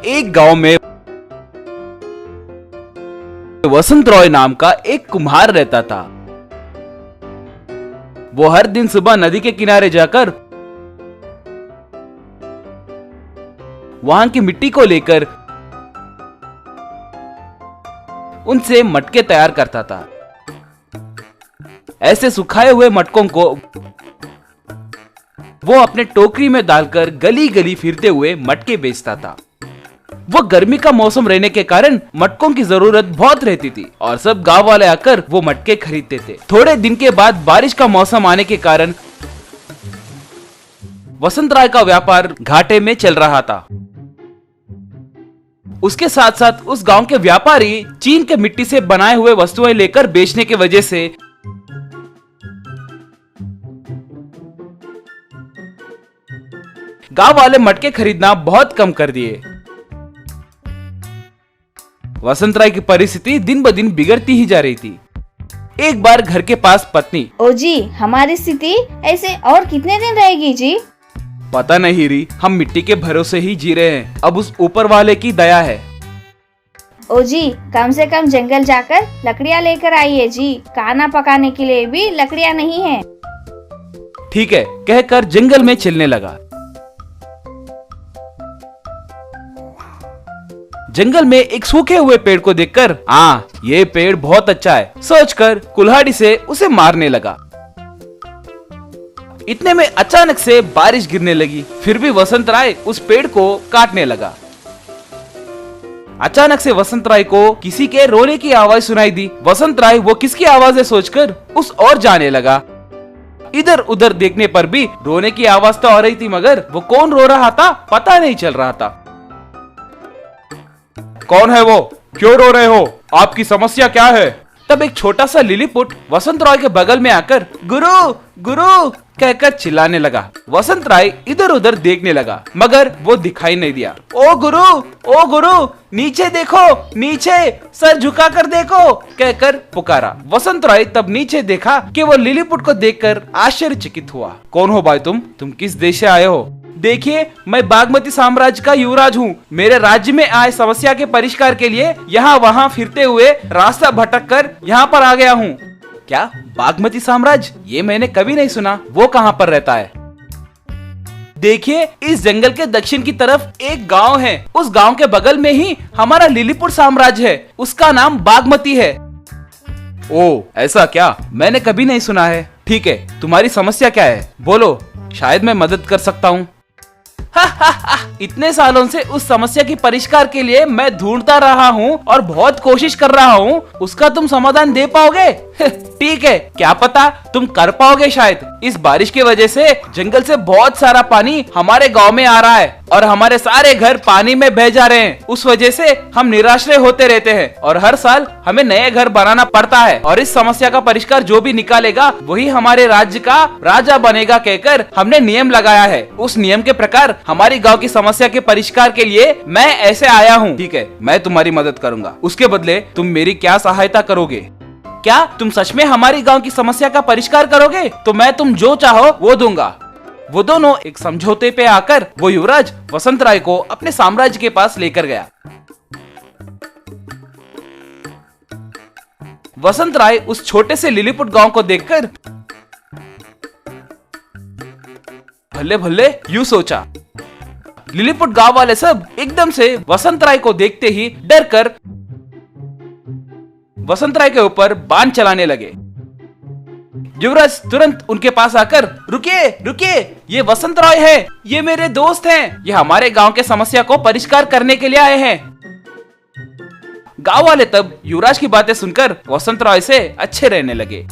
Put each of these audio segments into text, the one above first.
एक गांव में वसंत रॉय नाम का एक कुम्हार रहता था। वो हर दिन सुबह नदी के किनारे जाकर वहां की मिट्टी को लेकर उनसे मटके तैयार करता था। ऐसे सुखाए हुए मटकों को वो अपने टोकरी में डालकर गली गली फिरते हुए मटके बेचता था। वो गर्मी का मौसम रहने के कारण मटकों की जरूरत बहुत रहती थी और सब गांव वाले आकर वो मटके खरीदते थे। थोड़े दिन के बाद बारिश का मौसम आने के कारण वसंत राय का व्यापार घाटे में चल रहा था। उसके साथ साथ उस गांव के व्यापारी चीन के मिट्टी से बनाए हुए वस्तुएं लेकर बेचने की वजह से गांव वाले मटके खरीदना बहुत कम कर दिए। वसंत राय की परिस्थिति दिन ब दिन बिगड़ती ही जा रही थी। एक बार घर के पास पत्नी, ओ जी, हमारी स्थिति ऐसे और कितने दिन रहेगी जी? पता नहीं री, हम मिट्टी के भरोसे ही जी रहे हैं। अब उस ऊपर वाले की दया है। ओ जी, कम से कम जंगल जाकर लकड़ियाँ लेकर आइए जी। खाना पकाने के लिए भी लकड़ियाँ नहीं है। ठीक है, कहकर जंगल में चलने लगा। जंगल में एक सूखे हुए पेड़ को देखकर, ये पेड़ बहुत अच्छा है सोचकर कुल्हाड़ी से उसे मारने लगा। इतने में अचानक से बारिश गिरने लगी। फिर भी वसंत राय उस पेड़ को काटने लगा। अचानक से वसंत राय को किसी के रोने की आवाज सुनाई दी। वसंत राय वो किसकी आवाज है सोचकर उस ओर जाने लगा। इधर उधर देखने पर भी रोने की आवाज तो आ रही थी, मगर वो कौन रो रहा था पता नहीं चल रहा था। कौन है वो? क्यों रो रहे हो? आपकी समस्या क्या है? तब एक छोटा सा लिलीपुट वसंत राय के बगल में आकर गुरु गुरु कहकर चिल्लाने लगा। वसंत राय इधर उधर देखने लगा, मगर वो दिखाई नहीं दिया। ओ गुरु नीचे देखो, नीचे सर झुका कर देखो कहकर पुकारा। वसंत राय तब नीचे देखा कि वो लिलीपुट को देखकर आश्चर्यचकित हुआ। कौन हो भाई तुम किस देश से आए हो? देखिए, मैं बागमती साम्राज्य का युवराज हूँ। मेरे राज्य में आए समस्या के परिष्कार के लिए यहाँ वहाँ फिरते हुए रास्ता भटक कर यहाँ पर आ गया हूँ। क्या बागमती साम्राज्य? ये मैंने कभी नहीं सुना। वो कहाँ पर रहता है? देखिए, इस जंगल के दक्षिण की तरफ एक गांव है। उस गांव के बगल में ही हमारा लिलीपुट साम्राज्य है। उसका नाम बागमती है। ओ, ऐसा क्या? मैंने कभी नहीं सुना है। ठीक है, तुम्हारी समस्या क्या है? बोलो, शायद मैं मदद कर सकता हूँ। इतने सालों से उस समस्या की परिष्कार के लिए मैं ढूंढता रहा हूँ और बहुत कोशिश कर रहा हूँ। उसका तुम समाधान दे पाओगे? ठीक है, क्या पता तुम कर पाओगे शायद। इस बारिश की वजह से जंगल से बहुत सारा पानी हमारे गांव में आ रहा है और हमारे सारे घर पानी में बह जा रहे हैं। उस वजह से हम निराश्रय होते रहते हैं और हर साल हमें नए घर बनाना पड़ता है। और इस समस्या का परिष्कार जो भी निकालेगा वही हमारे राज्य का राजा बनेगा कहकर हमने नियम लगाया है। उस नियम के प्रकार हमारी गांव की समस्या के परिष्कार के लिए मैं ऐसे आया हूँ। ठीक है, मैं तुम्हारी मदद करूंगा। उसके बदले तुम मेरी क्या सहायता करोगे? क्या तुम सच में हमारी गांव की समस्या का परिष्कार करोगे? तो मैं तुम जो चाहो वो दूंगा। वो दोनों एक समझौते पे आकर वो युवराज वसंत राय को अपने साम्राज्य के पास लेकर गया। वसंत राय उस छोटे से लिलीपुट गांव को देखकर भले भले यूं सोचा। लिलीपुट गांव वाले सब एकदम से वसंत राय को देखते ही डर कर वसंत राय के ऊपर बाण चलाने लगे। युवराज तुरंत उनके पास आकर, रुकिए रुकिए, ये वसंत राय है, ये मेरे दोस्त हैं, ये हमारे गांव के समस्या को परिष्कार करने के लिए आए हैं। गांव वाले तब युवराज की बातें सुनकर वसंत राय से अच्छे रहने लगे।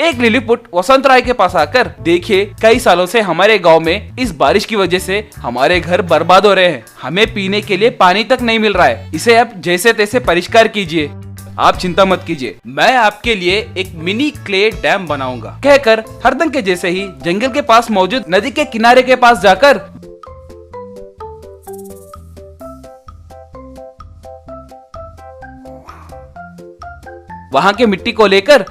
एक लिलीपुट वसंत राय के पास आकर, देखिए, कई सालों से हमारे गांव में इस बारिश की वजह से हमारे घर बर्बाद हो रहे हैं। हमें पीने के लिए पानी तक नहीं मिल रहा है। इसे आप जैसे तैसे परिष्कार कीजिए। आप चिंता मत कीजिए, मैं आपके लिए एक मिनी क्ले डैम बनाऊंगा कहकर हरदंग के जैसे ही जंगल के पास मौजूद नदी के किनारे के पास जाकर वहां के मिट्टी को लेकर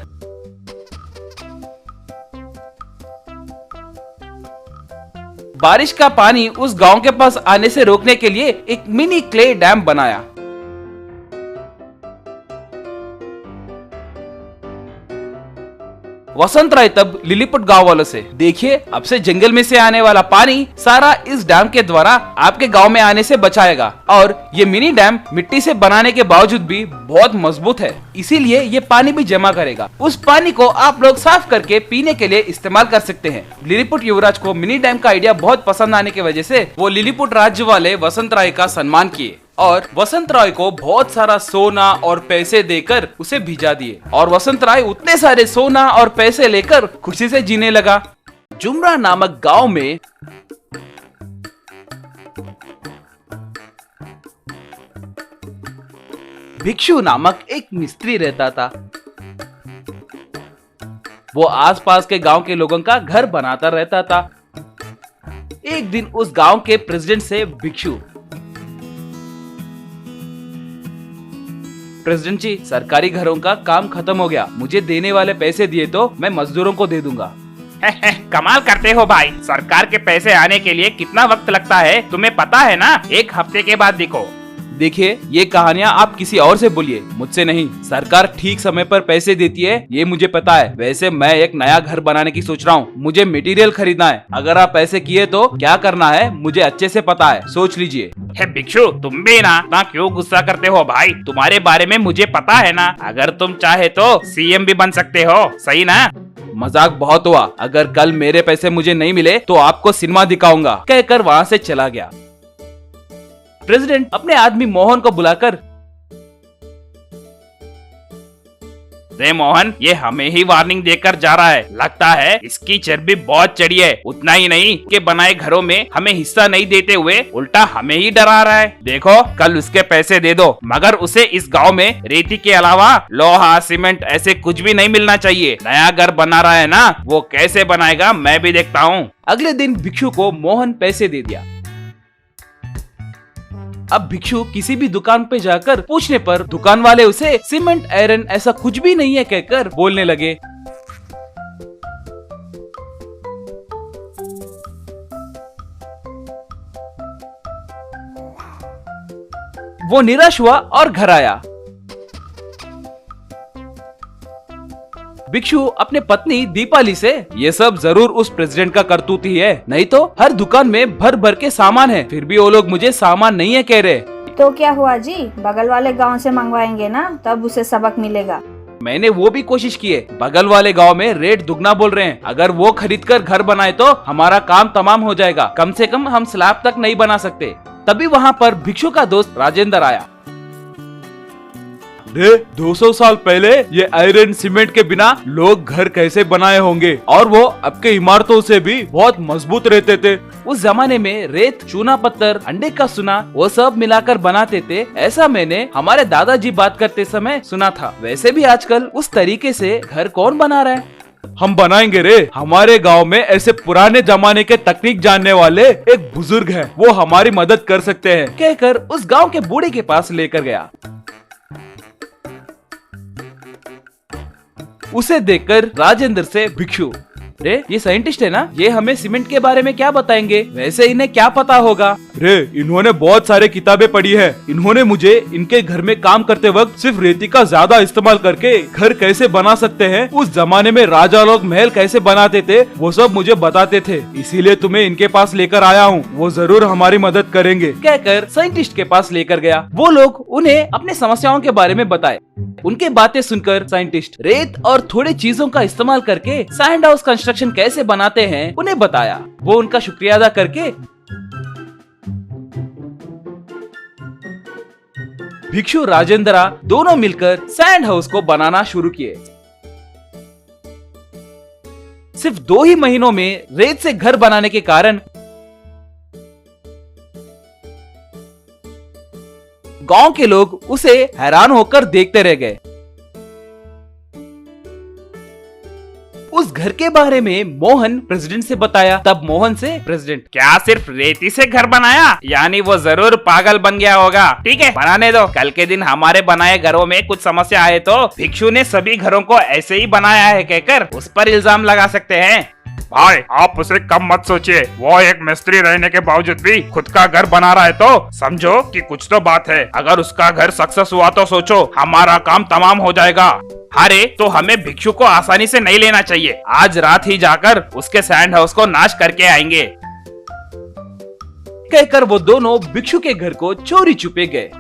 बारिश का पानी उस गांव के पास आने से रोकने के लिए एक मिनी क्ले डैम बनाया। वसंत राय तब लिलीपुट गांव वालों से, देखिए अब से जंगल में से आने वाला पानी सारा इस डैम के द्वारा आपके गांव में आने से बचाएगा, और ये मिनी डैम मिट्टी से बनाने के बावजूद भी बहुत मजबूत है, इसीलिए ये पानी भी जमा करेगा। उस पानी को आप लोग साफ करके पीने के लिए इस्तेमाल कर सकते हैं। लिलीपुट युवराज को मिनी डैम का आइडिया बहुत पसंद आने की वजह से वो लिलीपुट राज्य वाले वसंत राय का सम्मान किए और वसंत राय को बहुत सारा सोना और पैसे देकर उसे भिजा दिए, और वसंत राय उतने सारे सोना और पैसे लेकर खुशी से जीने लगा। जुमरा नामक गांव में भिक्षु नामक एक मिस्त्री रहता था। वो आसपास के गांव के लोगों का घर बनाता रहता था। एक दिन उस गांव के प्रेसिडेंट से भिक्षु, प्रेसिडेंट जी, सरकारी घरों का काम खत्म हो गया, मुझे देने वाले पैसे दिए तो मैं मजदूरों को दे दूंगा। कमाल करते हो भाई, सरकार के पैसे आने के लिए कितना वक्त लगता है तुम्हें पता है ना? 1 हफ्ते के बाद देखो। देखिए, ये कहानियाँ आप किसी और से बोलिए, मुझसे नहीं। सरकार ठीक समय पर पैसे देती है, ये मुझे पता है। वैसे मैं एक नया घर बनाने की सोच रहा हूँ, मुझे मटेरियल खरीदना है। अगर आप पैसे किए तो क्या करना है मुझे अच्छे से पता है, सोच लीजिए। भिक्षु, तुम भी ना क्यों गुस्सा करते हो भाई? तुम्हारे बारे में मुझे पता है ना, अगर तुम चाहे तो सीएम भी बन सकते हो, सही ना? मजाक बहुत हुआ, अगर कल मेरे पैसे मुझे नहीं मिले तो आपको सिनेमा दिखाऊंगा, कहकर वहाँ से चला गया। प्रेसिडेंट अपने आदमी मोहन को बुलाकर, रे मोहन, ये हमें ही वार्निंग देकर जा रहा है, लगता है इसकी चर्बी बहुत चढ़ी है। उतना ही नहीं कि बनाए घरों में हमें हिस्सा नहीं देते हुए उल्टा हमें ही डरा रहा है। देखो, कल उसके पैसे दे दो, मगर उसे इस गांव में रेती के अलावा लोहा, सीमेंट ऐसे कुछ भी नहीं मिलना चाहिए। नया घर बना रहा है ना, वो कैसे बनाएगा मैं भी देखता हूँ। अगले दिन भिक्षु को मोहन पैसे दे दिया। अब भिक्षु किसी भी दुकान पे जाकर पूछने पर दुकान वाले उसे सीमेंट, आयरन ऐसा कुछ भी नहीं है कहकर बोलने लगे। वो निराश हुआ और घर आया। भिक्षु अपने पत्नी दीपाली से, ये सब जरूर उस प्रेसिडेंट का करतूत ही है, नहीं तो हर दुकान में भर भर के सामान है, फिर भी वो लोग मुझे सामान नहीं है कह रहे। तो क्या हुआ जी, बगल वाले गांव से मंगवाएंगे ना, तब उसे सबक मिलेगा। मैंने वो भी कोशिश की है, बगल वाले गांव में रेट दुगना बोल रहे हैं। अगर वो खरीद कर घर बनाए तो हमारा काम तमाम हो जाएगा, कम से कम हम स्लैब तक नहीं बना सकते। तभी वहाँ पर भिक्षु का दोस्त राजेंद्र आया। 200 साल पहले ये आयरन सीमेंट के बिना लोग घर कैसे बनाए होंगे, और वो अब के इमारतों से भी बहुत मजबूत रहते थे। उस जमाने में रेत, चूना पत्थर, अंडे का सुना, वो सब मिलाकर बनाते थे, ऐसा मैंने हमारे दादाजी बात करते समय सुना था। वैसे भी आजकल उस तरीके से घर कौन बना रहा है? हम बनाएंगे रे, हमारे गांव में ऐसे पुराने जमाने के तकनीक जानने वाले एक बुजुर्ग हैं, वो हमारी मदद कर सकते हैं, कहकर उस गांव के बूढ़े के पास लेकर गया। उसे देखकर राजेंद्र से भिक्षु, रे ये साइंटिस्ट है ना, ये हमें सीमेंट के बारे में क्या बताएंगे? वैसे इन्हें क्या पता होगा? रे इन्होंने बहुत सारे किताबें पढ़ी है, इन्होंने मुझे इनके घर में काम करते वक्त सिर्फ रेती का ज्यादा इस्तेमाल करके घर कैसे बना सकते हैं, उस जमाने में राजा लोग महल कैसे बनाते थे, वो सब मुझे बताते थे, इसीलिए तुम्हें इनके पास लेकर आया हूँ, वो जरूर हमारी मदद करेंगे, कहकर साइंटिस्ट के पास लेकर गया। वो लोग उन्हें अपने समस्याओं के बारे में बताए। उनके बातें सुनकर साइंटिस्ट रेत और थोड़े चीजों का इस्तेमाल करके सैंड हाउस कंस्ट्रक्शन कैसे बनाते हैं उन्हें बताया। वो उनका शुक्रिया अदा करके भिक्षु राजेंद्र दोनों मिलकर सैंड हाउस को बनाना शुरू किए। सिर्फ 2 ही महीनों में रेत से घर बनाने के कारण गांव के लोग उसे हैरान होकर देखते रह गए। उस घर के बारे में मोहन प्रेसिडेंट से बताया। तब मोहन से प्रेसिडेंट, क्या सिर्फ रेती से घर बनाया? यानी वो जरूर पागल बन गया होगा। ठीक है, बनाने दो, कल के दिन हमारे बनाए घरों में कुछ समस्या आए तो भिक्षु ने सभी घरों को ऐसे ही बनाया है कहकर उस पर इल्जाम लगा सकते हैं। भाई आप उसे कम मत सोचिए, वो एक मिस्त्री रहने के बावजूद भी खुद का घर बना रहा है तो समझो कि कुछ तो बात है। अगर उसका घर सक्सेस हुआ तो सोचो हमारा काम तमाम हो जाएगा। अरे तो हमें भिक्षु को आसानी से नहीं लेना चाहिए, आज रात ही जाकर उसके सैंड हाउस को नाश करके आएंगे। कहकर वो दोनों भिक्षु के घर को चोरी छुपे गए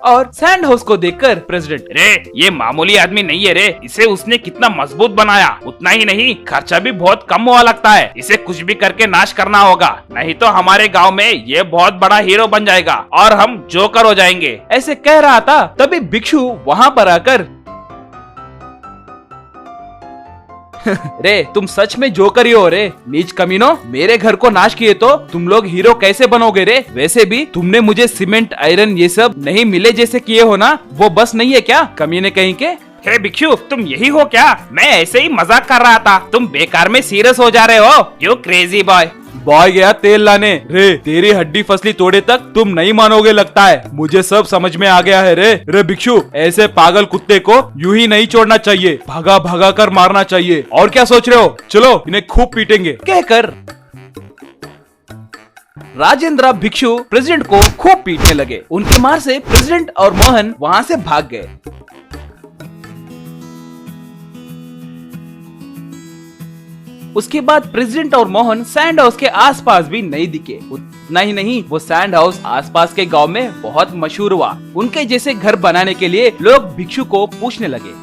और सैंड हाउस को देखकर प्रेसिडेंट, रे ये मामूली आदमी नहीं है रे, इसे उसने कितना मजबूत बनाया। उतना ही नहीं खर्चा भी बहुत कम हुआ लगता है, इसे कुछ भी करके नाश करना होगा, नहीं तो हमारे गांव में ये बहुत बड़ा हीरो बन जाएगा और हम जोकर हो जाएंगे। ऐसे कह रहा था तभी भिक्षु वहां पर आकर रे तुम सच में जोकर ही हो रे, नीच कमीनो, मेरे घर को नाश किए तो तुम लोग हीरो कैसे बनोगे रे? वैसे भी तुमने मुझे सीमेंट आयरन ये सब नहीं मिले जैसे किए हो ना, वो बस नहीं है क्या कमीने कहीं के? हे भिक्षु तुम यही हो क्या? मैं ऐसे ही मजाक कर रहा था, तुम बेकार में सीरियस हो जा रहे हो, यू क्रेजी बॉय। बॉय गया तेल लाने। रे तेरी हड्डी फसली तोड़े तक तुम नहीं मानोगे लगता है, मुझे सब समझ में आ गया है रे। रे भिक्षु ऐसे पागल कुत्ते को यूं ही नहीं छोड़ना चाहिए, भगा भगा कर मारना चाहिए। और क्या सोच रहे हो, चलो इन्हें खूब पीटेंगे। कहकर राजेंद्र भिक्षु प्रेसिडेंट को खूब पीटने लगे। उनकी मार से प्रेसिडेंट और मोहन वहां से भाग गए। उसके बाद प्रेसिडेंट और मोहन सैंड हाउस के आसपास भी नहीं दिखे। उतना ही नहीं वो सैंड हाउस आसपास के गांव में बहुत मशहूर हुआ। उनके जैसे घर बनाने के लिए लोग भिक्षु को पूछने लगे।